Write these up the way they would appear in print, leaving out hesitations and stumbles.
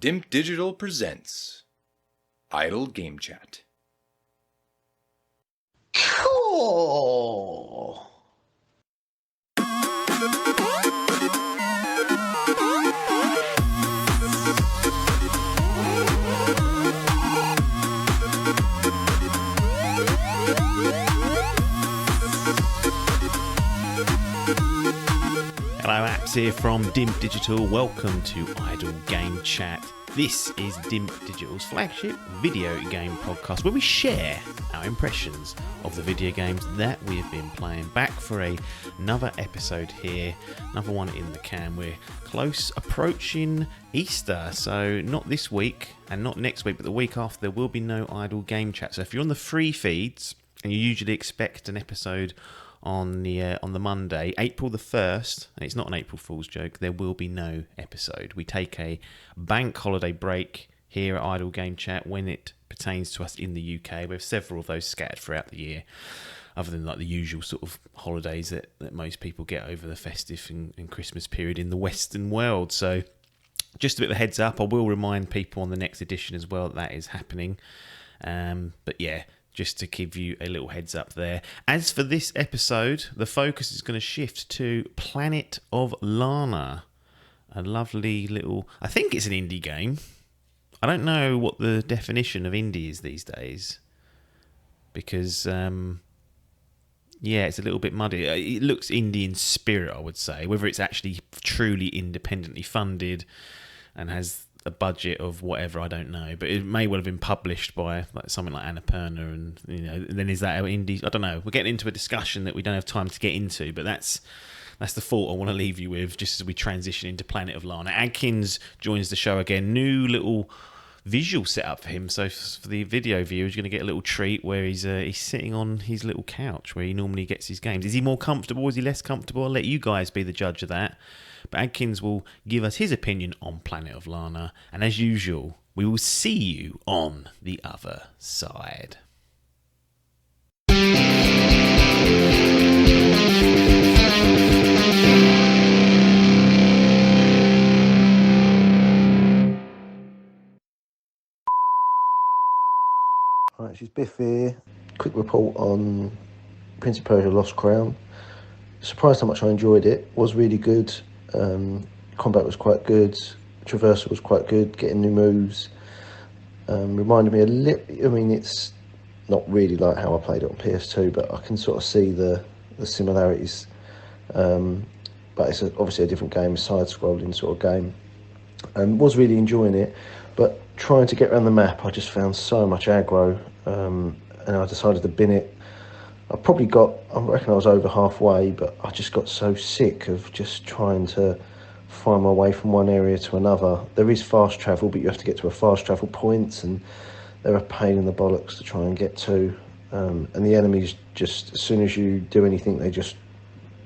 Dimp Digital presents Idle Game Chat. Cool. Hello, Apps here from Dimp Digital. Welcome to Idle Game Chat. This is Dimp Digital's flagship video game podcast where we share our impressions of the video games that we have been playing. Back for another episode here, another one in the can. We're close approaching Easter, so not this week and not next week, but the week after there will be no Idle Game Chat. So if you're on the free feeds and you usually expect an episode on the Monday, April the 1st, and it's not an April Fool's joke, there will be no episode. We take a bank holiday break here at Idle Game Chat when it pertains to us in the UK. We have several of those scattered throughout the year, other than like the usual sort of holidays that most people get over the festive and Christmas period in the Western world. So just a bit of a heads up, I will remind people on the next edition as well that is happening. But yeah, just to give you a little heads up there. As for this episode, the focus is going to shift to Planet of Lana. A lovely little... I think it's an indie game. I don't know what the definition of indie is these days. Because, yeah, it's a little bit muddy. It looks indie in spirit, I would say. Whether it's actually truly independently funded and has a budget of whatever, I don't know, but it may well have been published by like something like Annapurna, and and then is that how indie? I don't know. We're getting into a discussion that we don't have time to get into, but that's the thought I want to leave you with just as we transition into Planet of Lana. Adkins joins the show again. New little visual setup for him, so for the video viewers, you're going to get a little treat where he's sitting on his little couch where he normally gets his games. Is he more comfortable? Is he less comfortable? I'll let you guys be the judge of that. But Adkins will give us his opinion on Planet of Lana, and as usual, we will see you on the other side. Right, she's Biff here. Quick report on Prince of Persia Lost Crown. Surprised how much I enjoyed it. Was really good. Combat was quite good. Traversal was quite good. Getting new moves. Reminded me a little... I mean, it's not really like how I played it on PS2, but I can sort of see the similarities. But it's obviously a different game, a side-scrolling sort of game. Was really enjoying it, but trying to get around the map, I just found so much aggro, and I decided to bin it. I reckon I was over halfway, but I just got so sick of just trying to find my way from one area to another. There is fast travel, but you have to get to a fast travel point, and they're a pain in the bollocks to try and get to. And the enemies, just as soon as you do anything, they just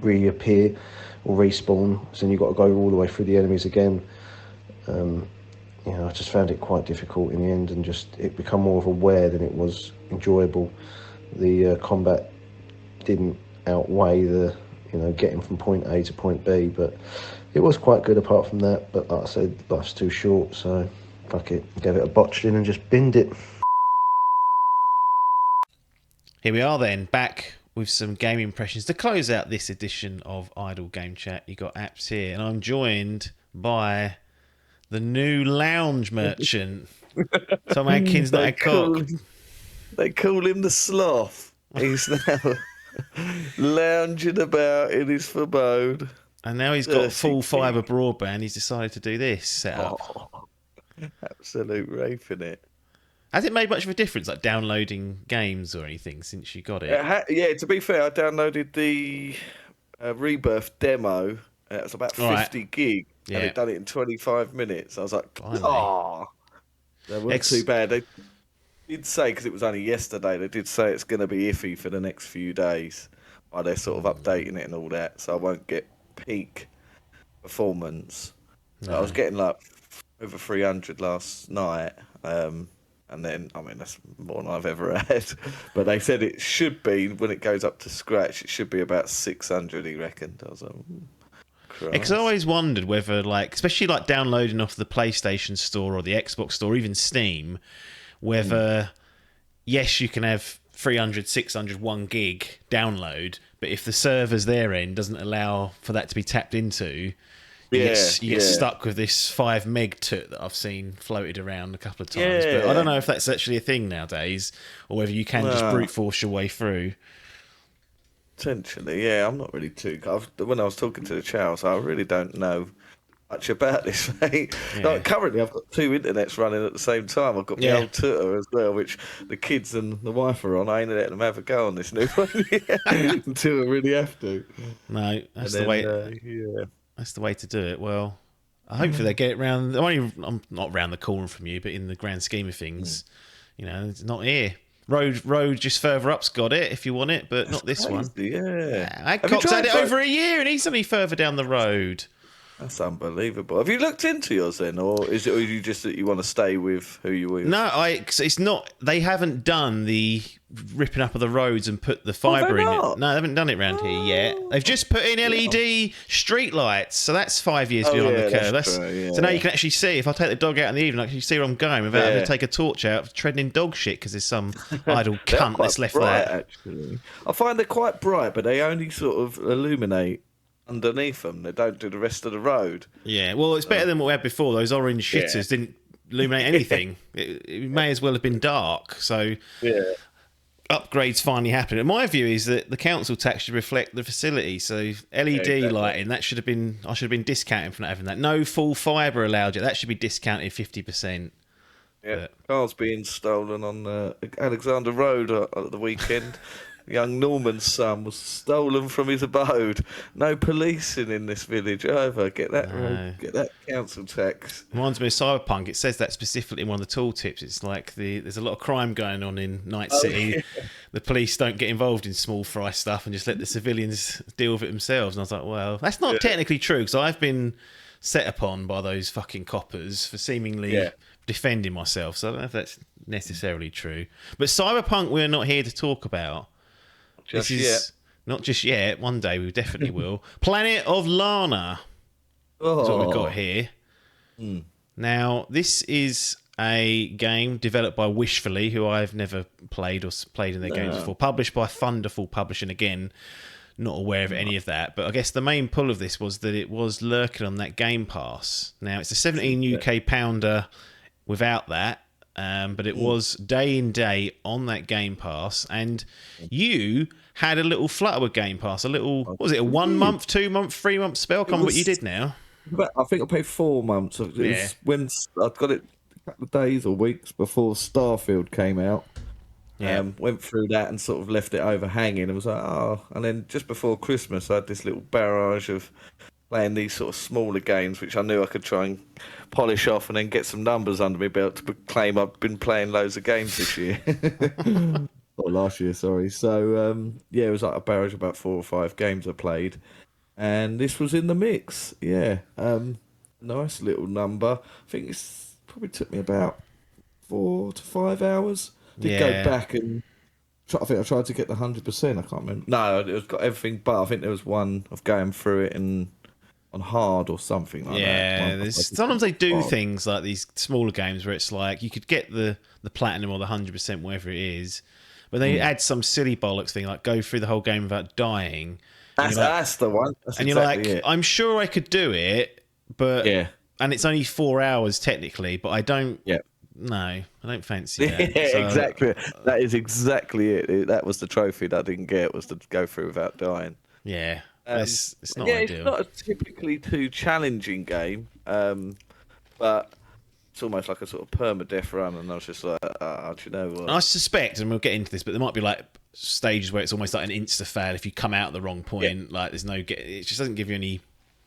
reappear or respawn, so then you've got to go all the way through the enemies again. I just found it quite difficult in the end, and it became more of a wear than it was enjoyable. The combat didn't outweigh the getting from point A to point B, but it was quite good apart from that. But like I said, life's too short, so fuck it, gave it a botched in and just binned it. Here we are then, back with some game impressions to close out this edition of Idle Game Chat. You got Apps here, and I'm joined by the new lounge merchant, Tom Adkins, not a cock. They call him the Sloth. He's now lounging about in his forebode. And now he's got full fibre broadband. He's decided to do this setup. Absolute rape, innit? Has it made much of a difference, like downloading games or anything, since you got it? Yeah, to be fair, I downloaded the Rebirth demo. It was about 50 gig, and it done it in 25 minutes. I was like, that wasn't too bad. They did say, because it was only yesterday, they did say it's going to be iffy for the next few days while they're sort of updating it and all that, so I won't get peak performance. No. I was getting like over 300 last night, and then, I mean, that's more than I've ever had. But they said it should be, when it goes up to scratch, it should be about 600, he reckoned. I was like, Because I always wondered whether, like, especially like downloading off the PlayStation Store or the Xbox Store, or even Steam, whether, yes, you can have 300, 600, 1 gig download, but if the server's their end doesn't allow for that to be tapped into, you get stuck with this 5 meg toot that I've seen floated around a couple of times. But I don't know if that's actually a thing nowadays, or whether you can just brute force your way through. Potentially, yeah. I'm not really too. When I was talking to the Charles, I really don't know much about this, mate. Like, currently, I've got 2 internets running at the same time. I've got my old Twitter as well, which the kids and the wife are on. I ain't letting them have a go on this new one until I really have to. No, that's the way. That's the way to do it. Well, hopefully they get it round. I'm not round the corner from you, but in the grand scheme of things, it's not here. Road just further up's got it if you want it, but not this one. Yeah, Adcock's had it over a year, and he's only further down the road. That's unbelievable. Have you looked into yours then, or is it, or you just that you want to stay with who you're with? No, it's not. They haven't done the ripping up of the roads and put the fibre in it. No, they haven't done it around here yet. They've just put in LED street lights, so that's 5 years beyond the curve. So now you can actually see. If I take the dog out in the evening, I can actually see where I'm going without having to take a torch out, treading in dog shit because there's some idle cunt that's left bright, there. Actually, I find they're quite bright, but they only sort of illuminate underneath them. They don't do the rest of the road. Yeah, well, it's better than what we had before. Those orange shitters didn't illuminate anything. It may as well have been dark. So upgrades finally happened. And my view is that the council tax should reflect the facility. So LED lighting, I should have been discounting for not having that. No full fibre allowed yet. That should be discounted 50%. Yeah, cars being stolen on Alexander Road at the weekend. Young Norman's son was stolen from his abode. No policing in this village either. Get that council tax. Reminds me of Cyberpunk. It says that specifically in one of the tooltips. It's like there's a lot of crime going on in Night City. Yeah. The police don't get involved in small fry stuff and just let the civilians deal with it themselves. And I was like, well, that's not technically true, because I've been set upon by those fucking coppers for seemingly defending myself. So I don't know if that's necessarily true. But Cyberpunk we're not here to talk about. Not just yet. One day we definitely will. Planet of Lana. That's what we've got here. Now, this is a game developed by Wishfully, who I've never played in their games before. Published by Thunderful Publishing. Again, not aware of any of that. But I guess the main pull of this was that it was lurking on that Game Pass. Now, it's a 17 UK pounder without that. But it was day in, day on that Game Pass, and you had a little flutter with Game Pass, a little, what was it, a 1 month, 2 month, 3 month spell? I can't remember what you did now. I think I paid 4 months. It was when I got it a couple of days or weeks before Starfield came out. Went through that and sort of left it overhanging and was like, and then just before Christmas I had this little barrage of playing these sort of smaller games, which I knew I could try and polish off and then get some numbers under my belt to claim I've been playing loads of games this year. Or last year, sorry. So, it was like a barrage of about 4 or 5 games I played. And this was in the mix. Yeah. Nice little number. I think it's probably took me about 4 to 5 hours. Did go back and I think I tried to get the 100%. I can't remember. No, it was got everything, but I think there was one of going through it and on hard or something like that. Yeah, sometimes they do things like these smaller games where it's like you could get the platinum or the 100%, whatever it is, but they add some silly bollocks thing like go through the whole game without dying. That's the one. That's and exactly you're like, I'm sure I could do it, but and it's only 4 hours technically, but I don't. Yeah. No, I don't fancy that. Exactly. That is exactly it. That was the trophy that I didn't get, was to go through without dying. Yeah. It's not ideal. It's not a typically too challenging game, but it's almost like a sort of permadeath run, and I was just like, do you know what? I suspect, and we'll get into this, but there might be like stages where it's almost like an insta-fail if you come out at the wrong point. Like there's it just doesn't give you any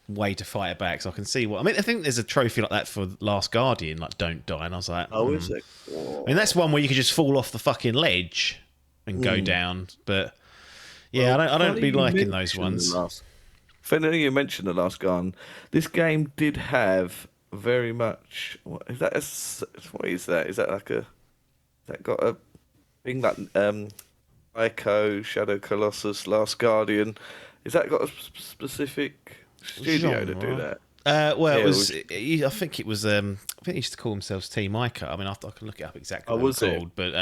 way to fight it back. So I can see I think there's a trophy like that for Last Guardian, like don't die, and I was like, is it? I mean, that's one where you could just fall off the fucking ledge and go down, but. Yeah, I don't be liking those ones. Funny you mentioned The Last Guardian. This game did have very much. What is that? What is that? Is that like a? That got a thing like Ico, Shadow Colossus, Last Guardian. Is that got a specific studio to do that? It was. I think it was. I think they used to call themselves Team Ica. I mean, I can look it up exactly what it's called. But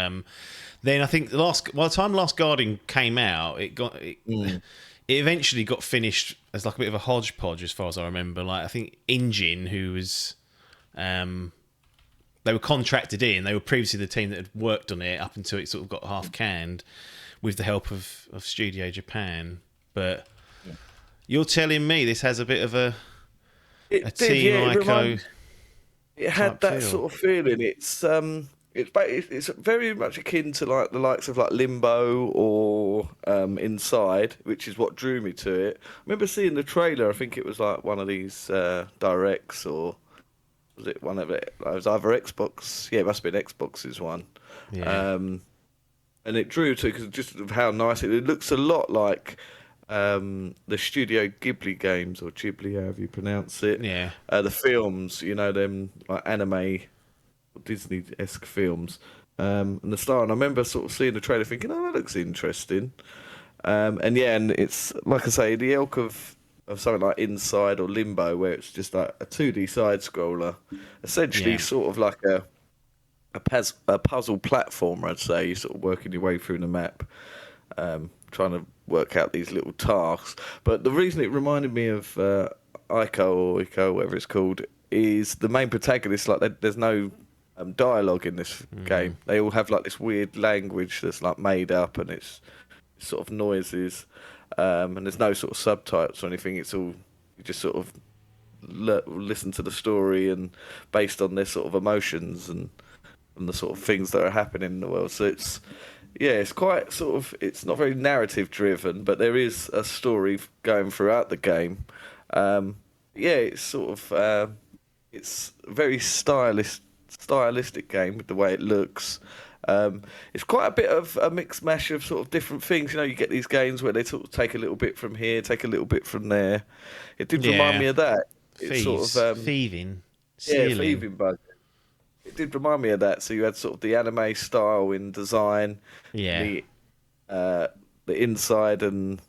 then I think by the time Last Guardian came out, it eventually got finished as like a bit of a hodgepodge, as far as I remember. Like I think Engine, who was, they were contracted in. They were previously the team that had worked on it up until it sort of got half canned, with the help of Studio Japan. But you're telling me this has a bit of a Team Ico. It had that sort of feeling. It's very much akin to like the likes of like Limbo or Inside, which is what drew me to it. I remember seeing the trailer. I think it was like one of these directs, or was it one of it? It was either Xbox. Yeah, it must have been Xbox's one. Yeah. And it drew to because just of how nice it looks. A lot like the Studio Ghibli games, or Ghibli, however you pronounce it. Yeah. The films, them like anime, Disney-esque films. And the style. And I remember sort of seeing the trailer, thinking, "Oh, that looks interesting." And it's like I say, the ilk of something like Inside or Limbo, where it's just like a 2D side scroller, essentially sort of like a puzzle platformer. I'd say you're sort of working your way through the map, trying to work out these little tasks. But the reason it reminded me of Ico or Ico, whatever it's called, is the main protagonist. Like, there's no dialogue in this game. They all have like this weird language that's like made up, and it's sort of noises, and there's no sort of subtitles or anything. It's all you just sort of listen to the story, and based on their sort of emotions and the sort of things that are happening in the world. So it's quite sort of, it's not very narrative driven, but there is a story going throughout the game. It's sort of it's a very stylistic game with the way it looks. It's quite a bit of a mixed mash of sort of different things. You get these games where they sort of take a little bit from here, take a little bit from there. It did remind me of that. It's sort of thieving. Thieving bug. It did remind me of that. So you had sort of the anime style in design, the Inside, and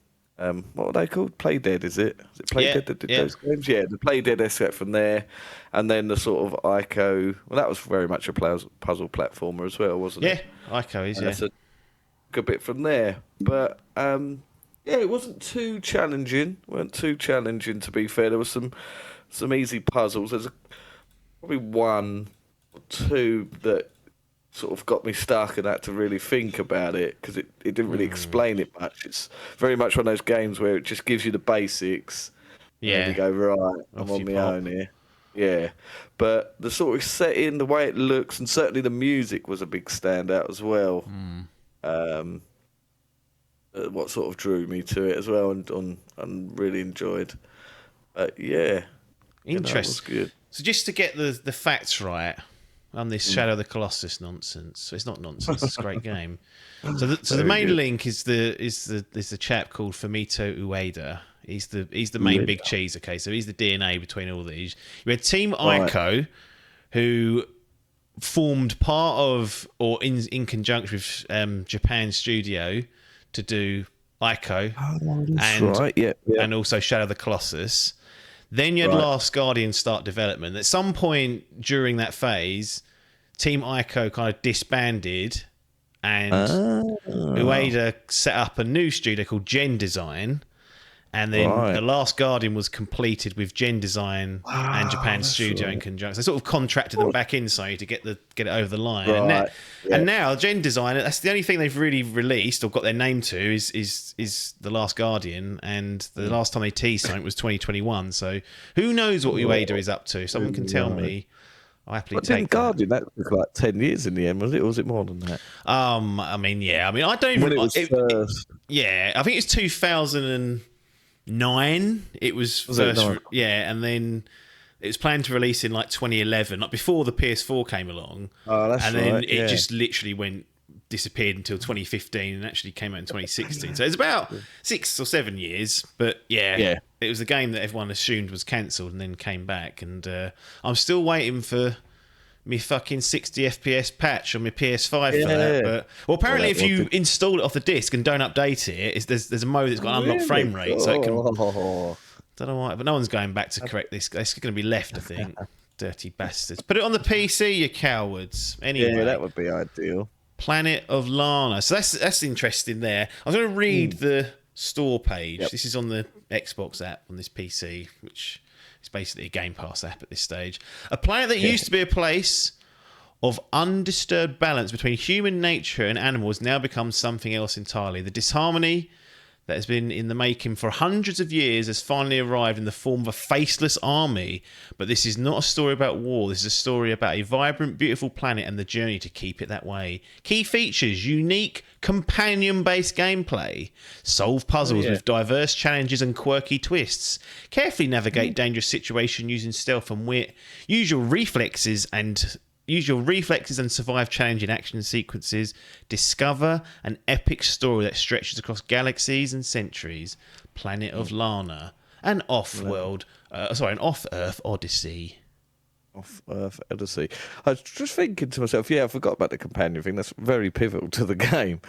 what are they called? Playdead, is it? Is it Playdead that did those games? Yeah, the Playdead esque from there, and then the sort of Ico. Well, that was very much a puzzle platformer as well, wasn't it? Yeah, Ico is. So a bit from there, but it wasn't too challenging. weren't too challenging, to be fair. There was some easy puzzles. There's probably one or two that sort of got me stuck and had to really think about it, because it didn't really explain it much. It's very much one of those games where it just gives you the basics. Yeah. And you go, right, I'm on my own here. Yeah. But the sort of setting, the way it looks, and certainly the music was a big standout as well. What sort of drew me to it as well, and really enjoyed. Yeah. Interesting. It was good. So just to get the facts right on this Shadow of the Colossus nonsense. So it's not nonsense. It's a great game. So the main link is the chap called Fumito Ueda. He's the main big cheese. Okay, so he's the DNA between all these. You had Team Ico, who formed part of, or in conjunction with Japan Studio, to do Ico and also Shadow of the Colossus. Then you had Last Guardian start development. At some point during that phase, Team Ico kind of disbanded, and Ueda set up a new studio called Gen Design. And then The Last Guardian was completed with Gen Design and Japan Studio in conjunction. They sort of contracted them back inside to get it over the line. And now Gen Design, that's the only thing they've really released or got their name to is The Last Guardian. And the last time they teased something was 2021. So who knows what Ueda is up to? Someone can tell me. I'll happily take Guardian, that took like 10 years in the end, was it? Or was it more than that? I don't even... When it was first. Yeah, I think it's 2009. It was first, and then it was planned to release in like 2011, like before the PS4 came along. And then it just literally disappeared until 2015, and actually came out in 2016. So it's about 6 or 7 years. But it was a game that everyone assumed was cancelled and then came back. And I'm still waiting for me fucking 60 FPS patch on my PS5 for that. But apparently if you install it off the disc and don't update it, there's a mode that's got an unlocked frame rate, so it can Don't know why, but no one's going back to correct this. It's going to be left, I think. Dirty bastards. Put it on the PC, you cowards. Anyway. Yeah, that would be ideal. Planet of Lana. So that's interesting there. I was going to read the store page. Yep. This is on the Xbox app on this PC, which is basically a Game Pass app at this stage. A planet that used to be a place of undisturbed balance between human nature and animals now becomes something else entirely. The disharmony that has been in the making for hundreds of years has finally arrived in the form of a faceless army. But this is not a story about war. This is a story about a vibrant, beautiful planet and the journey to keep it that way. Key features: unique, companion-based gameplay. Solve puzzles with diverse challenges and quirky twists. Carefully navigate dangerous situations using stealth and wit. Use your reflexes and survive challenging action sequences. Discover an epic story that stretches across galaxies and centuries. Planet of Lana. An off-Earth Odyssey. Off-Earth Odyssey. I was just thinking to myself, I forgot about the companion thing. That's very pivotal to the game.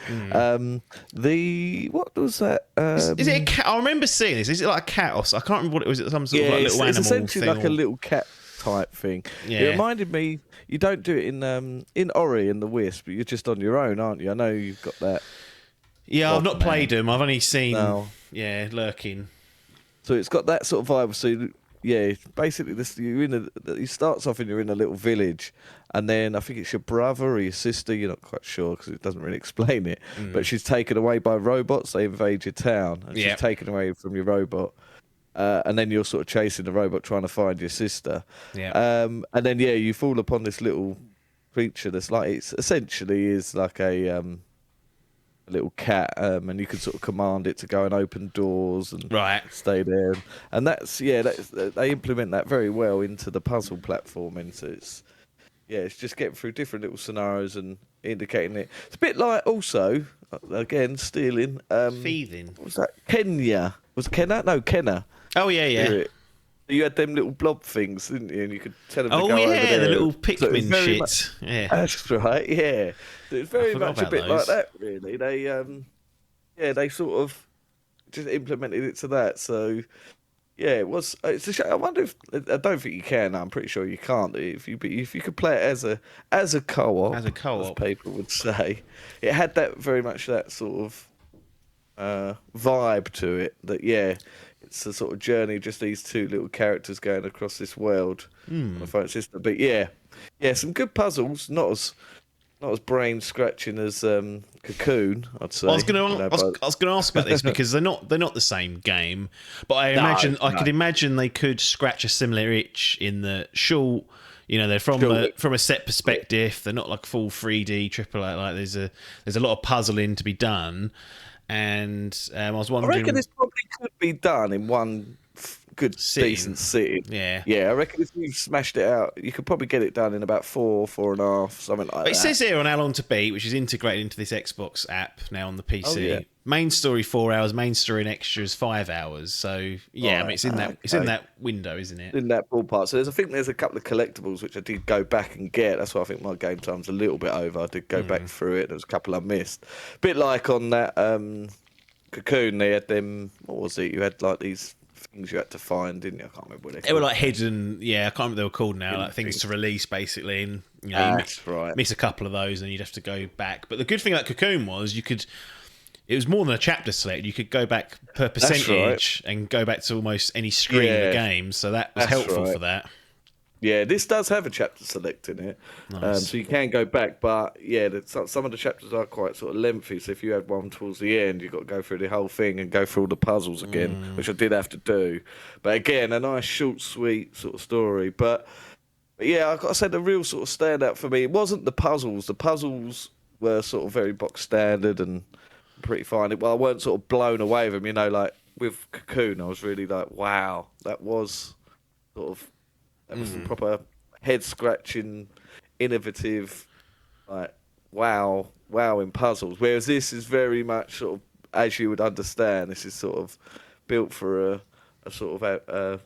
What was that? Is it a cat? I remember seeing this. Is it like a cat or I can't remember what it was. Some sort of like little animal it's essentially thing like a little cat type thing. Yeah. It reminded me, you don't do it in Ori and the Wisp, but you're just on your own, aren't you? I know you've got that. Yeah, I've not played them. I've only seen lurking. So it's got that sort of vibe. So basically it starts off and you're in a little village, and then I think it's your brother or your sister, you're not quite sure because it doesn't really explain it, but she's taken away by robots. They invade your town and she's taken away from your robot. And then you're sort of chasing the robot trying to find your sister. Yeah. And then you fall upon this little creature that's like it's essentially is like a little cat, and you can sort of command it to go and open doors and stay there. And that's they implement that very well into the puzzle platforming. So it's just getting through different little scenarios and indicating it. It's a bit like also again stealing. Thieving. What was that? Kenya. Was it Kenna? No, Kenna. Oh, yeah. You had them little blob things, didn't you? And you could tell them to go over there. The little Pikmin shit. Yeah. That's right, yeah. It's very much a bit like that, really. They sort of just implemented it to that. So, it was. It's a shame. I wonder if I don't think you can. I'm pretty sure you can't. If you could play it as a co-op, as people would say, it had that very much that sort of vibe to it. That it's a sort of journey, just these two little characters going across this world on a phone system. But some good puzzles, not as brain scratching as Cocoon, I'd say. Well, I was going to ask about this because they're not the same game, but I could imagine they could scratch a similar itch in the short. They're from a set perspective. They're not like full 3D triple A. Like there's a lot of puzzling to be done. And I was wondering. I reckon this probably could be done in one decent sitting. Yeah. I reckon if you smashed it out, you could probably get it done in about 4.5, something like that. It says here on How Long to Beat, which is integrated into this Xbox app now on the PC. Oh, yeah. Main story 4 hours, main story and extras 5 hours. So it's in that window, isn't it? In that ballpark. So I think there's a couple of collectibles which I did go back and get. That's why I think my game time's a little bit over. I did go back through it. There was a couple I missed. A bit like on that Cocoon, they had them. What was it? You had like these things you had to find, didn't you? I can't remember what they were like hidden. Yeah, I can't remember what they were called now. Like things to release, basically. And you miss a couple of those, and you'd have to go back. But the good thing about Cocoon was it was more than a chapter select. You could go back per percentage and go back to almost any screen in the game. So that was helpful for that. Yeah, this does have a chapter select in it. Nice. So you can go back. But some of the chapters are quite sort of lengthy. So if you had one towards the end, you've got to go through the whole thing and go through all the puzzles again, which I did have to do. But again, a nice, short, sweet sort of story. But I've got to say the real sort of standout for me, it wasn't the puzzles. The puzzles were sort of very box standard and pretty fine. Well, I weren't sort of blown away with them, like with Cocoon, I was really like, wow, that was some proper head scratching, innovative, like wow in puzzles. Whereas this is very much sort of, as you would understand, this is sort of built for a sort of a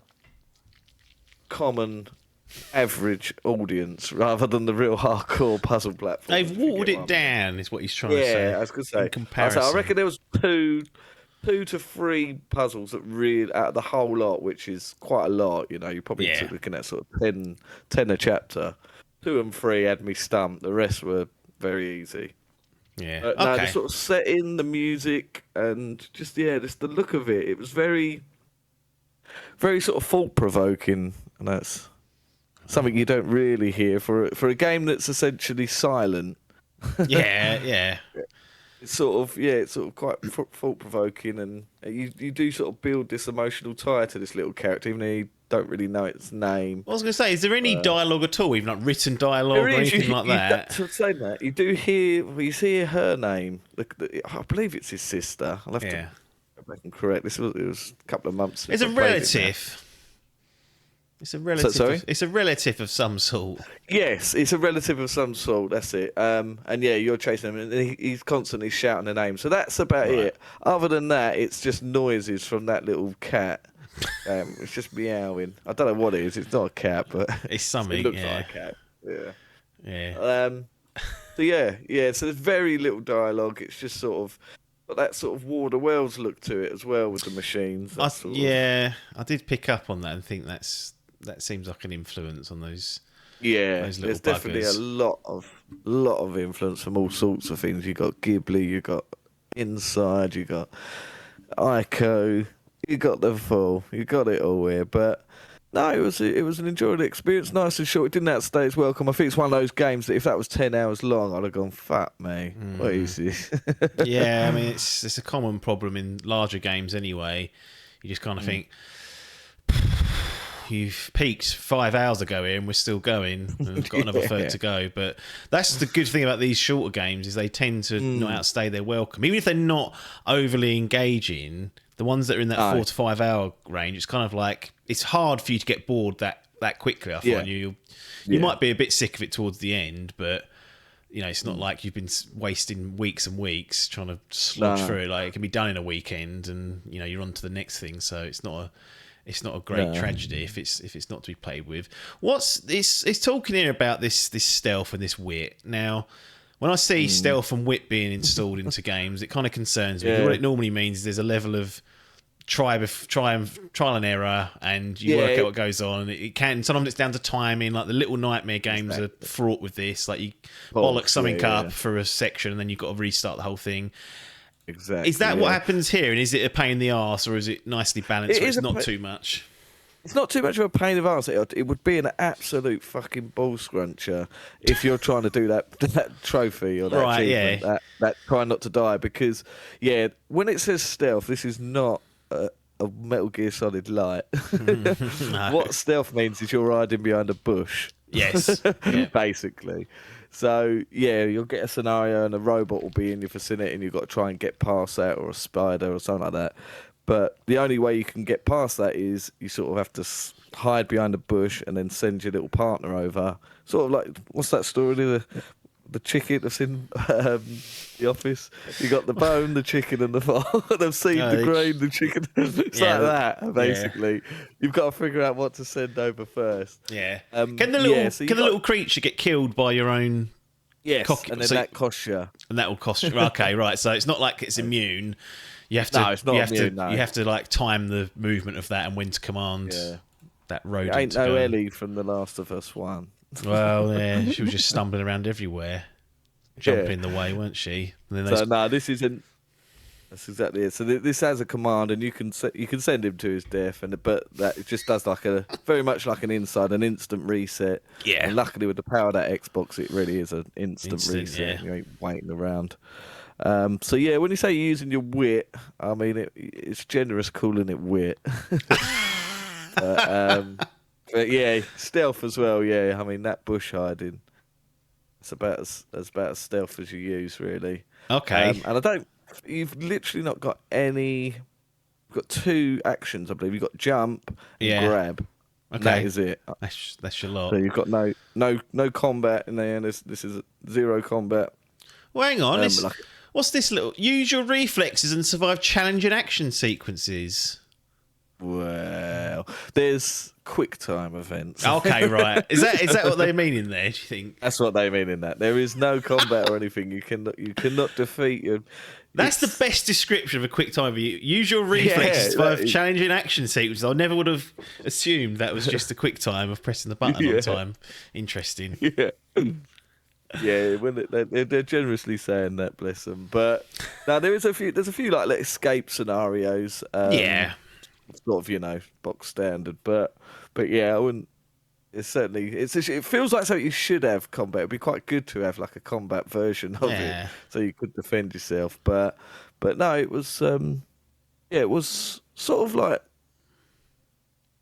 common average audience rather than the real hardcore puzzle platform. They've watered it down, is what he's trying to say. Yeah, I was going to say. In comparison. I reckon there was 2 to 3 puzzles that really, out of the whole lot, which is quite a lot, you know, you're probably looking at sort of 10 a chapter. 2 and 3 had me stumped. The rest were very easy. Yeah. No, the sort of setting, the music, and just the look of it. It was very, very sort of thought-provoking, and that's something you don't really hear for a game that's essentially silent. Yeah. It's sort of quite thought-provoking, and you do sort of build this emotional tie to this little character, even though you don't really know its name. I was going to say, is there any dialogue at all, even like written dialogue or anything like that? To say that, you do hear her name. I believe it's his sister. I'll have to go back and correct. It was a couple of months. It's a relative. It's a relative. Sorry? It's a relative of some sort. Yes, it's a relative of some sort. That's it. And you're chasing him, and he's constantly shouting the name. So that's about it. Other than that, it's just noises from that little cat. It's just meowing. I don't know what it is. It's not a cat, but it's something. It looks like a cat. Yeah. So there's very little dialogue. It's just sort of got that sort of War of the Worlds look to it as well with the machines. I did pick up on that and think that seems like an influence on those. Yeah, those there's buggers. definitely a lot of influence from all sorts of things. You got Ghibli, you got Inside, you got Ico. You got the full. You got it all here. But no, it was an enjoyable experience. Nice and short. It didn't outstay its welcome. I think it's one of those games that if that was 10 hours long, I'd have gone, fuck me. What is this? Yeah, I mean, it's a common problem in larger games anyway. You just kind of think, you've peaked 5 hours ago here and we're still going and we've got another third to go. But that's the good thing about these shorter games is they tend to not outstay their welcome. Even if they're not overly engaging, the ones that are in that 4 to 5 hour range, it's kind of like it's hard for you to get bored that quickly. I find you might be a bit sick of it towards the end, but you know it's not like you've been wasting weeks and weeks trying to slodge through it. Like it can be done in a weekend, and you know you're on to the next thing. So it's not a great tragedy if it's not to be played with. It's talking here about this stealth and this wit. Now, when I see stealth and wit being installed into games, it kind of concerns me. What it normally means is there's a level of trial and error, and you work out what goes on. It can sometimes it's down to timing. Like the Little Nightmare games are fraught with this. Like you bollock something up for a section, and then you've got to restart the whole thing. Exactly. Is that what happens here? And is it a pain in the arse, or is it nicely balanced where it's not too much? It's not too much of a pain of arse. It would be an absolute fucking ball scruncher if you're trying to do that trophy or that achievement, that try not to die. Because, when it says stealth, this is not a Metal Gear Solid Light. No. What stealth means is you're hiding behind a bush. Yes. Basically. So, you'll get a scenario and a robot will be in your vicinity and you've got to try and get past that, or a spider or something like that. But the only way you can get past that is you sort of have to hide behind a bush and then send your little partner over. Sort of like, what's that story? The chicken that's in The Office. You got the bone, the chicken, and the the seed, the grain, the chicken. It's like that, basically. You've got to figure out what to send over first. Yeah. Can the little creature get killed by your own? Yes, and then that costs you. And that will cost you. Okay, right. So it's not like it's immune. You have to. No, it's not immune. You have to like time the movement of that and when to command that rodent. It ain't no Ellie from The Last of Us 1. Well, she was just stumbling around everywhere, jumping in the way, weren't she? And then this isn't. That's exactly it. So this has a command, and you can send him to his death, but that it just does like very much like an instant reset. Yeah. And luckily with the power of that Xbox, it really is an instant reset. Yeah. You ain't waiting around. When you say you're using your wit, I mean it's generous calling it wit. But stealth as well. Yeah, I mean that bush hiding. It's about as stealth as you use, really. Okay. And you've literally not got any. You've got 2 actions, I believe. You've got jump and grab. Okay. And that is it. That's your lot. So you've got no combat in there. This is 0 combat. Well, hang on. What's this little? Use your reflexes and survive challenging action sequences. Well, there's quick time events. Okay, right. Is that what they mean in there? Do you think that's what they mean in that? There is no combat or anything. You cannot defeat That's the best description of a quick time event. Use your reflexes for challenging action sequences. I never would have assumed that was just a quick time of pressing the button on time. Interesting. Yeah. Yeah, when they're generously saying that, bless them. But now there's a few like escape scenarios. Sort of, box standard. But yeah, I wouldn't. It's certainly it feels like something you should have combat. It'd be quite good to have like a combat version of it, so you could defend yourself. But no, it was it was sort of like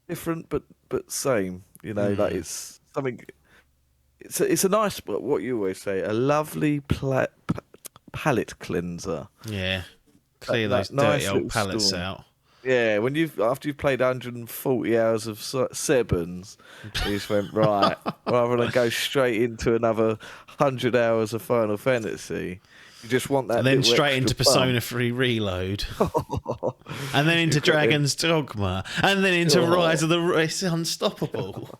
different but same. Like it's something. It's a nice, what you always say, a lovely palate cleanser. Yeah, clear those dirty old palates out. Yeah, after you've played 140 hours of Sevens, you just went, right, rather than go straight into another 100 hours of Final Fantasy, you just want that. And then straight into Persona 3 Reload. And then into Dragon's Dogma. And then into Rise of the... It's unstoppable.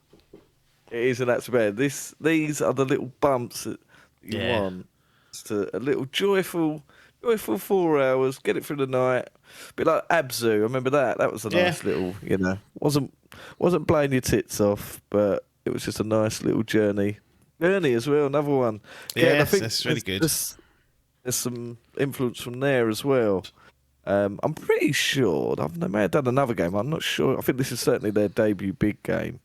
It is, and that's bad. These are the little bumps that you want. Just a little joyful 4 hours, get it through the night. A bit like Abzu, I remember that. That was a nice little, wasn't blowing your tits off, but it was just a nice little journey. Journey as well, another one. Yeah, I think that's really good. There's some influence from there as well. I'm pretty sure they may have done another game. I'm not sure. I think this is certainly their debut big game.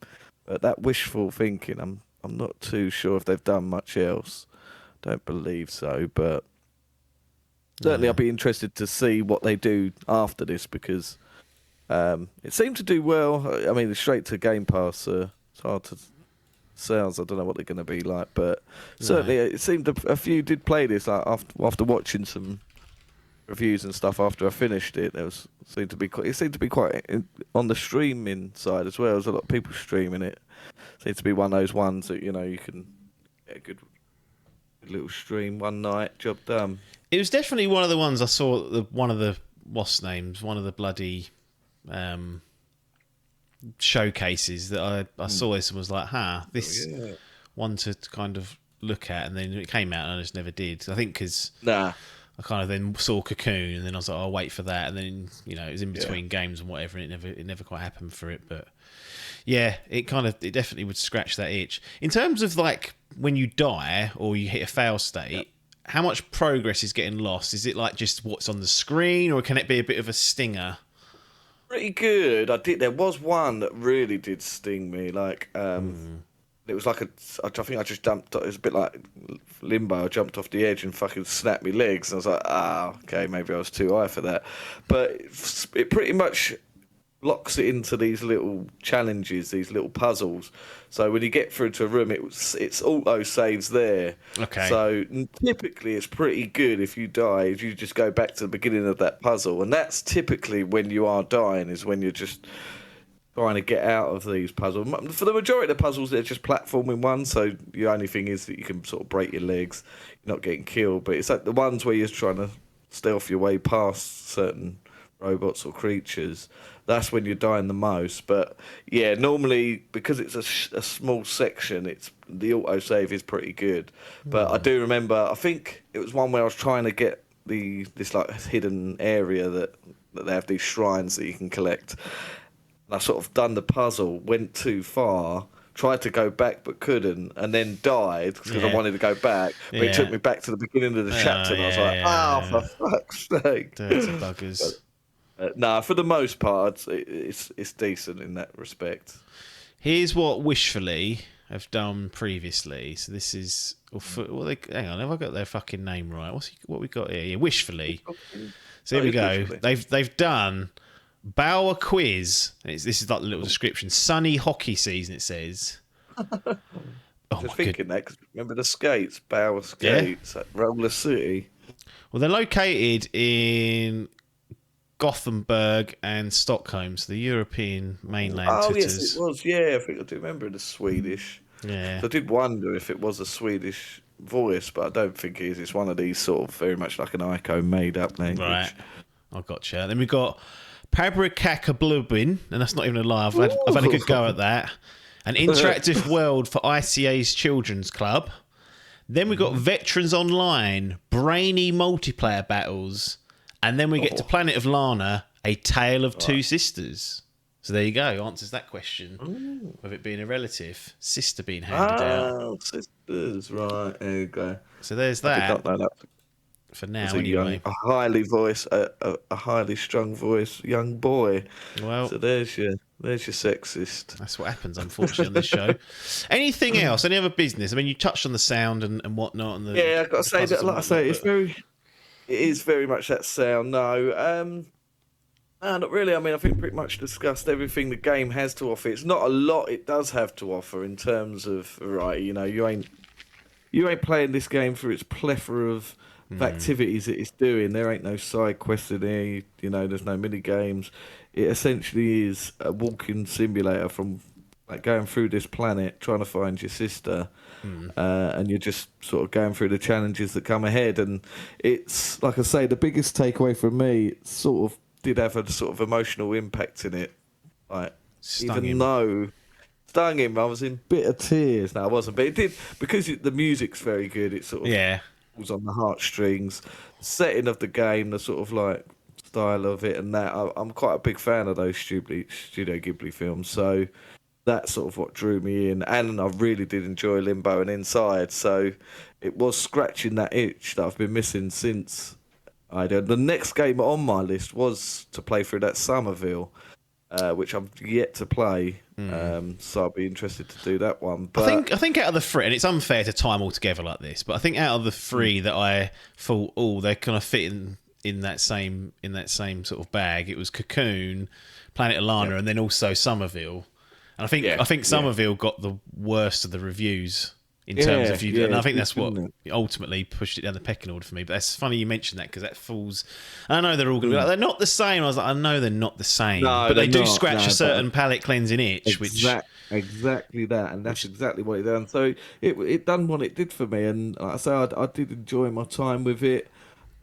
But that wishful thinking, I'm not too sure if they've done much else. Don't believe so, but certainly I'll be interested to see what they do after this, because it seemed to do well. I mean, it's straight to Game Pass. It's hard to say. I don't know what they're going to be like, but certainly it seemed a few did play this after watching some reviews and stuff. After I finished it, it seemed to be quite on the streaming side as well. There's a lot of people streaming it. It seems to be one of those ones that you can get a good little stream one night, job done. It was definitely one of the ones I saw. One of the names, one of the bloody showcases that I saw this and was like, this one to kind of look at, and then it came out and I just never did. I think because I kind of then saw Cocoon, and then I was like, I'll wait for that, and then it was in between games and whatever, and it never quite happened for it. But yeah, it definitely would scratch that itch. In terms of like when you die or you hit a fail state, how much progress is getting lost? Is it like just what's on the screen, or can it be a bit of a stinger? Pretty good. There was one that really did sting me. Like, it was like I think I just jumped. It was a bit like Limbo. I jumped off the edge and fucking snapped my legs. And I was like, okay, maybe I was too high for that. But it pretty much locks it into these little challenges, these little puzzles. So when you get through to a room, it's auto saves there. Okay. So typically it's pretty good if you die, if you just go back to the beginning of that puzzle, and that's typically when you are dying, is when you're just trying to get out of these puzzles. For the majority of the puzzles, they're just platforming ones, so the only thing is that you can sort of break your legs, you're not getting killed. But it's like the ones where you're trying to stealth your way past certain robots or creatures, that's when you're dying the most. But yeah, normally because it's a small section, the autosave is pretty good. But I do remember, I think it was one where I was trying to get this like hidden area that they have these shrines that you can collect. And I sort of done the puzzle, went too far, tried to go back but couldn't, and then died because I wanted to go back. But it took me back to the beginning of the chapter, and I was like, for fuck's sake. Dirty buggers. Nah, for the most part, it's decent in that respect. Here's what Wishfully have done previously. So this is... hang on, have I got their fucking name right? What we got here? Yeah, Wishfully. So here we go. They've done Bauer Quiz. This is like the little description. Sunny hockey season, it says. Just thinking that, because remember the skates, Bauer Skates at Roller City. Well, they're located in Gothenburg and Stockholm, so the European mainland. Yes, it was. Yeah, I think I do remember the Swedish. Yeah, so I did wonder if it was a Swedish voice, but I don't think it is. It's one of these sort of very much like an Ico made-up language. Right, I gotcha. Then we've got Pabrikakablubin, and that's not even a lie. I've had a good go at that. An interactive world for ICA's Children's Club. Then we got Veterans Online, brainy multiplayer battles, and then we get to Planet of Lana, A Tale of Two Sisters. So there you go, answers that question of it being a relative, sister being handed out. Sisters, right, there you go. So there's I that. did not know that. For now, Young, a highly strung voice, young boy. Well, so there's your sexist. That's what happens, unfortunately, on this show. Anything else? Any other business? I mean, you touched on the sound and whatnot. And I've got to say that, like I say, it is very much that sound. No, not really. I mean, I think pretty much discussed everything the game has to offer. It's not a lot it does have to offer in terms of variety. You ain't playing this game for its plethora of activities that it's doing. There ain't no side quests in there. There's no mini games. It essentially is a walking simulator from like going through this planet trying to find your sister, and you're just sort of going through the challenges that come ahead. And it's like I say, the biggest takeaway from me, it sort of did have a sort of emotional impact in it. Like stung him, I was in bitter tears. No, I wasn't, but it did because the music's very good. It sort of was on the heartstrings. The setting of the game, the sort of like style of it, and that I'm quite a big fan of those Studio Ghibli films. So that's sort of what drew me in, and I really did enjoy Limbo and Inside. So it was scratching that itch that I've been missing since I did. The next game on my list was to play through that Somerville, which I've yet to play. So I'll be interested to do that one. But I think out of the three, and it's unfair to tie them all together like this, but I think out of the three that I thought, they're kind of fitting in that same sort of bag, it was Cocoon, Planet of Lana, and then also Somerville. And I think Somerville got the worst of the reviews in terms of and I think that's what ultimately pushed it down the pecking order for me. But that's funny you mentioned that because that falls. I know they're all going to be like, they're not the same. I was like, I know they're not the same, but they do scratch a certain palate cleansing itch. Exactly that, and that's exactly what it done. So it done what it did for me, and like I say, I did enjoy my time with it.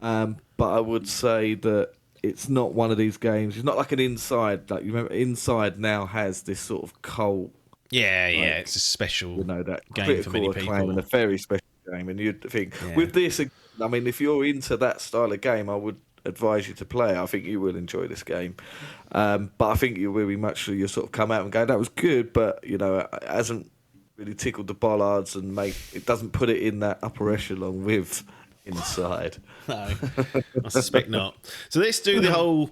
But I would say that it's not one of these games. It's not like an Inside. Like you remember, Inside now has this sort of cult. It's a special that game for many people. And a very special game. And you'd think, with this, I mean, if you're into that style of game, I would advise you to play it. I think you will enjoy this game. But I think you will be much you sort of come out and go, that was good, but, it hasn't really tickled the bollards and it doesn't put it in that upper echelon with Inside. No, I suspect not. So let's do the whole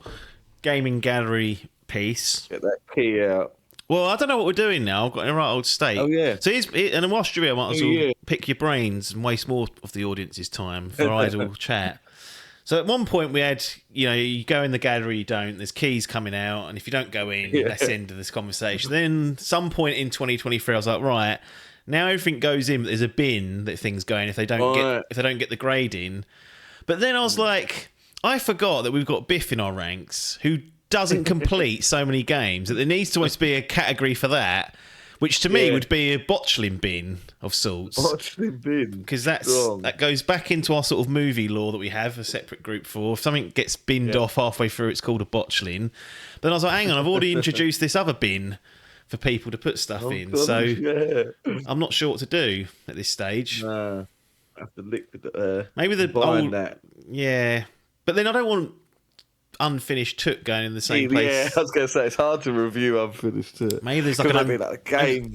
gaming gallery piece. Get that key out. Well, I don't know what we're doing now. I've got in a right old state. Oh, yeah. So and whilst you're here, I might as well pick your brains and waste more of the audience's time for idle chat. So at one point we had, you go in the gallery, you don't, there's keys coming out, and if you don't go in, that's the end of this conversation. Then some point in 2023, I was like, right, now everything goes in, but there's a bin that things go in if they don't get the grade in. But then I was like, I forgot that we've got Biff in our ranks who doesn't complete so many games that there needs to always be a category for that, which to me would be a botchling bin of sorts. Botchling bin, because that goes back into our sort of movie law that we have a separate group for. If something gets binned off halfway through, it's called a botchling. Then I was like, hang on, I've already introduced this other bin for people to put stuff in, so I'm not sure what to do at this stage. I have to liquid maybe the old that. But then I don't want unfinished Took going in the same place. Yeah, I was going to say it's hard to review unfinished Took. Maybe there's like a game.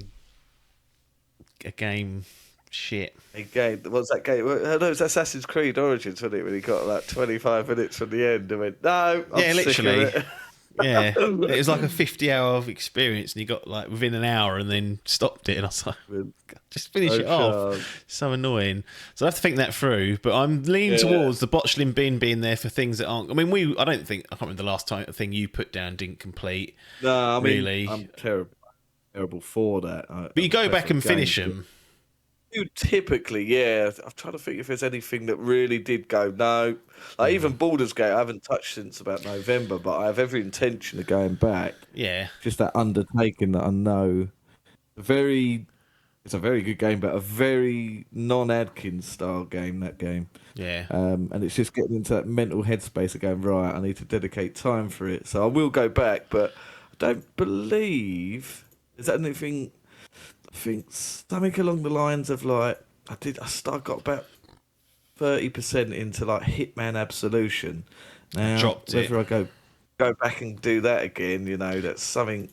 A game shit. A game. What's that game? No, it was Assassin's Creed Origins, wasn't it? When he got like 25 minutes from the end and went, no, I'm literally. Sick of it. Yeah, it was like a 50-hour experience, and you got like within an hour, and then stopped it. And I was like, just finish it off. So annoying. So I have to think that through. But I'm leaning towards the botchling bin being there for things that aren't. I mean, I can't remember the last thing you put down didn't complete. No, I mean, really, I'm terrible for that. But you go back and finish them. You typically, I'm trying to think if there's anything that really did go. No, like even Baldur's Gate, I haven't touched since about November, but I have every intention of going back. Yeah, just that undertaking that I know. It's a very good game, but a very non-Adkins style game. That game, and it's just getting into that mental headspace of going, right, I need to dedicate time for it. So I will go back, but I don't believe is that anything. I think something along the lines of like I got about 30% into like Hitman Absolution. Now, dropped it. whether I go back and do that again, that's something.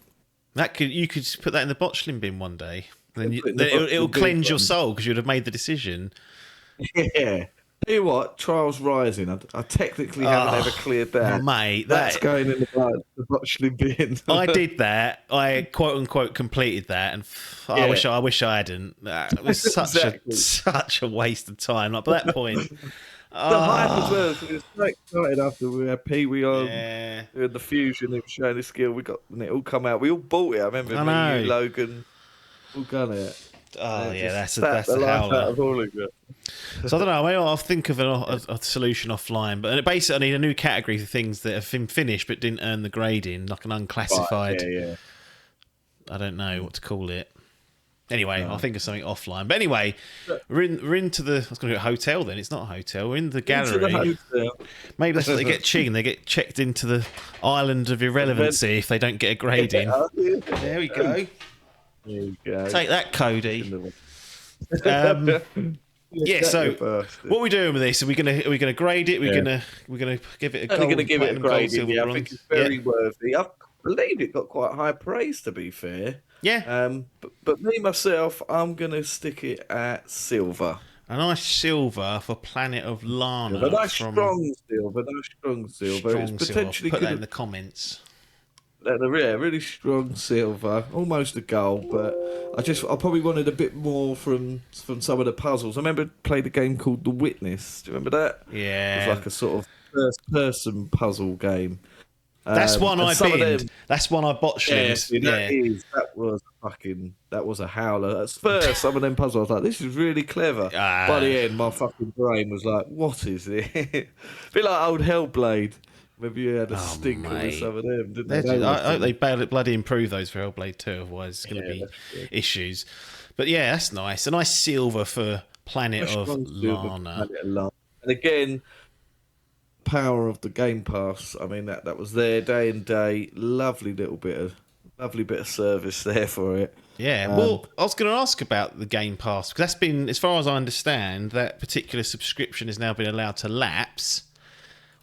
You could put that in the botchling bin one day. Then it'll cleanse your soul because you'd have made the decision. Yeah. Tell you what, Trials Rising. I technically haven't ever cleared that. Mate, that's going in the botchling bin. I did that. I quote unquote completed that, and I wish I hadn't. It was such a waste of time. Like by that point, the hype as well. We were so excited after we had Pee Wee on doing the fusion. It was showing his skill. And it all come out. We all bought it. I remember me, you, Logan, all got it. Oh yeah, that's the howler. Out of all of it. So I don't know. Maybe I'll think of a solution offline. But basically, I need a new category for things that have been finished but didn't earn the grading, like an unclassified. Right, yeah. I don't know what to call it. Anyway, I'll think of something offline. But anyway, we're into the. I was going to go hotel. Then it's not a hotel. We're in the gallery. Into the hotel. Maybe that's what they get cheating. They get checked into the island of irrelevancy if they don't get a grading. There we go. There you go. Take that, Cody. So what are we doing with this? Are we gonna grade it? We're gonna give it a gold. I'm gonna give it a grading. Yeah, I think it's very worthy. I believe it got quite high praise, to be fair. Yeah. But me myself, I'm gonna stick it at silver. A nice silver for Planet of Lana. A nice strong silver. It's potentially put that in the comments. Really strong silver, almost a gold, but I probably wanted a bit more from some of the puzzles. I remember played a game called The Witness. Do you remember that? Yeah, it was like a sort of first-person puzzle game. That's one I binned. That's one I botched. That was a howler. At first, some of them puzzles, I was like, this is really clever. By the end, my fucking brain was like, what is it? A bit like old Hellblade. Maybe you had a stink with some of them, didn't they? I hope they bloody improve those for Hellblade 2, otherwise it's going to be issues. But yeah, that's nice. A nice silver for Planet of Lana. And again, power of the Game Pass. I mean, that was there day and day. Lovely bit of service there for it. Yeah, well, I was going to ask about the Game Pass, because that's been, as far as I understand, that particular subscription has now been allowed to lapse.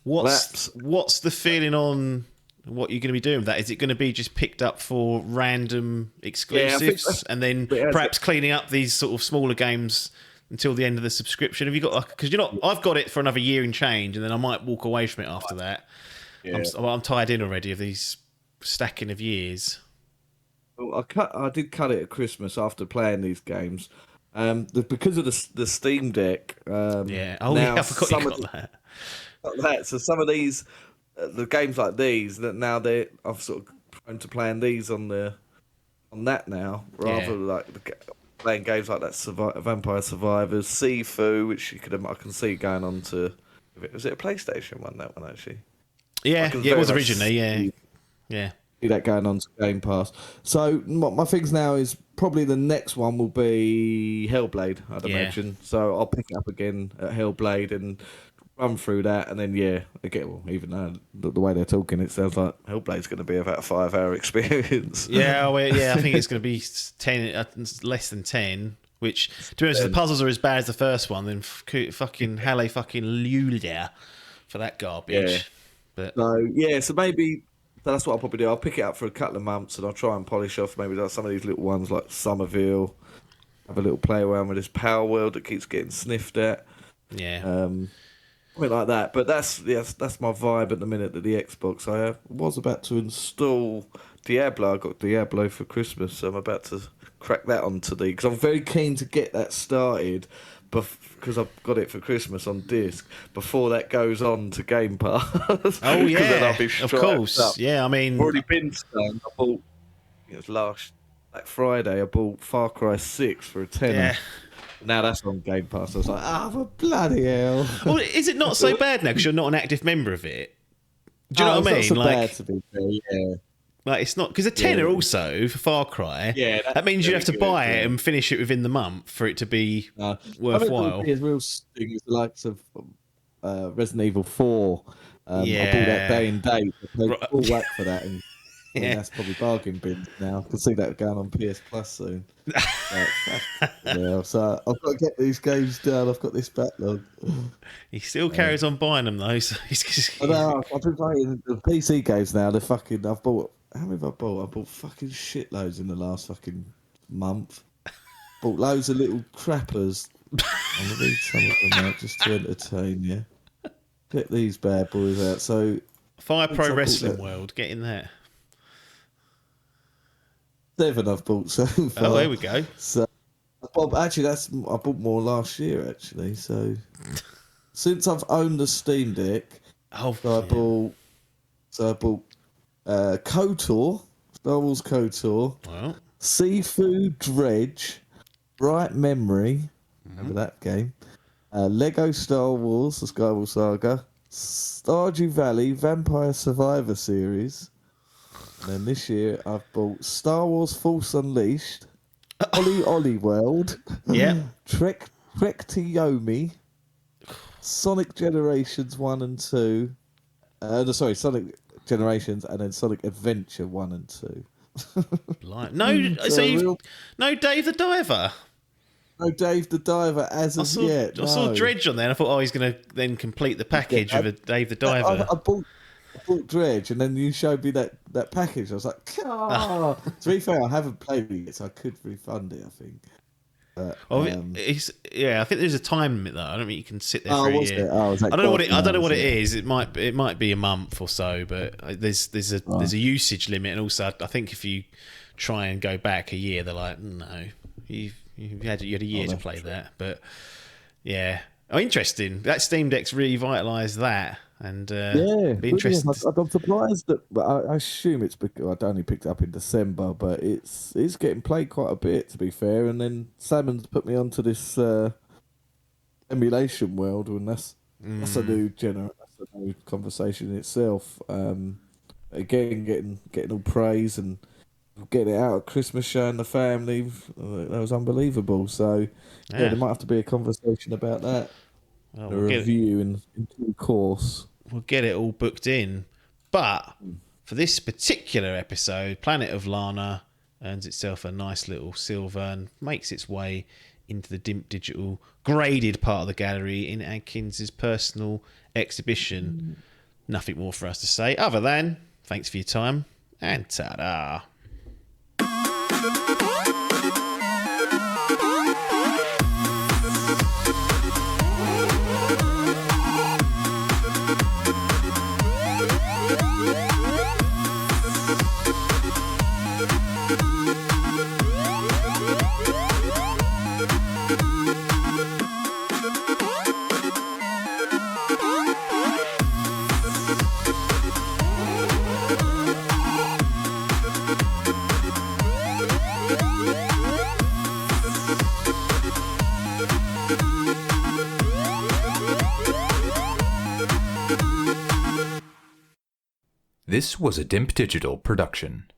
What's the feeling on what you're going to be doing with that? Is it going to be just picked up for random exclusives and then perhaps cleaning up these sort of smaller games until the end of the subscription? Have you got because I've got it for another year and change, and then I might walk away from it after that. Yeah. I'm tied in already of these stacking of years. Well, I did cut it at Christmas after playing these games, because of the Steam Deck. I forgot you got that. So some of these, the games like these, that now I've sort of prone to playing these on that now, rather than like playing games like that, Vampire Survivors, Sifu, which I can see going on to. Was it a PlayStation one? That one actually. Yeah, it was originally. Yeah. See that going on to Game Pass. So my things now is probably the next one will be Hellblade, I'd imagine. So I'll pick it up again at Hellblade and run through that, and then even though the way they're talking, it sounds like Hellblade's going to be about a 5-hour experience. I think it's going to be 10, less than 10. Which, to be honest, if the puzzles are as bad as the first one, then fucking Halle fucking Lulia for that garbage. Yeah. So maybe that's what I'll probably do. I'll pick it up for a couple of months and I'll try and polish off maybe like some of these little ones like Somerville. Have a little play around with this Power World that keeps getting sniffed at. Yeah. Something like that. But that's my vibe at the minute that the Xbox. I was about to install Diablo. I got Diablo for Christmas, so I'm about to crack that onto because I'm very keen to get that started. Because I've got it for Christmas on disc before that goes on to Game Pass. Oh yeah, of course. Up. Yeah, I mean, I've already been stoned. I bought. It was last Black Friday. I bought Far Cry 6 for a tenner. Yeah. Now that's on Game Pass. I was like, for bloody hell. Well, is it not so bad now because you're not an active member of it? Do you know what I mean? It's not so bad to be fair. Yeah. Like it's not because a tenner also for Far Cry. Yeah, that means you have to buy it and finish it within the month for it to be worthwhile. I mean, real sting is the likes of Resident Evil 4. I bought that day and date. I paid full whack for that. And I mean, that's probably bargain bins now. I can see that going on PS Plus soon. Yeah, so I've got to get these games done. I've got this backlog. He still carries on buying them though. So I know, I've been playing the PC games now. They're fucking. I've bought. How many have I bought? I bought fucking shitloads in the last fucking month. Bought loads of little crappers. I'm gonna read some of them out just to entertain you. Get these bad boys out. So, Fire Pro Wrestling World, get in there. 7 I've bought so far. Oh, there we go. So, actually, I bought more last year. Actually, so since I've owned the Steam Deck, I bought KOTOR, Star Wars KOTOR, well, Seafood Dredge, Bright Memory, remember that game? Lego Star Wars, the Skywalker Saga, Stardew Valley, Vampire Survivor Series, and then this year I've bought Star Wars Force Unleashed, Ollie World, Trek to Yomi, Sonic Generations 1 and 2, Sonic Generations and then Sonic Adventure 1 and 2. No Dave the Diver. No Dave the Diver as of yet. I saw Dredge on there and I thought, he's going to then complete the package of a Dave the Diver. I bought Dredge and then you showed me that package. I was like, To be fair, I haven't played it yet, so I could refund it, I think. I think there's a time limit though. I don't think you can sit there for a year. I don't know what it is. It might be a month or so, but there's a usage limit, and also I think if you try and go back a year, they're like, no, you had a year to play that. But yeah, interesting. That Steam Deck's revitalised that, and be interesting. I'm surprised that, but I assume it's because I'd only picked it up in December, but it's getting played quite a bit, to be fair. And then Salmon's put me onto this emulation world, and that's a new conversation in itself. Again, getting all praise and getting it out at Christmas, showing the family, that was unbelievable. So there might have to be a conversation about that. A review in due course. We'll get it all booked in. But for this particular episode, Planet of Lana earns itself a nice little silver and makes its way into the Dimp Digital graded part of the gallery in Adkins' personal exhibition. Nothing more for us to say other than thanks for your time and ta-da. This was a Dimp Digital production.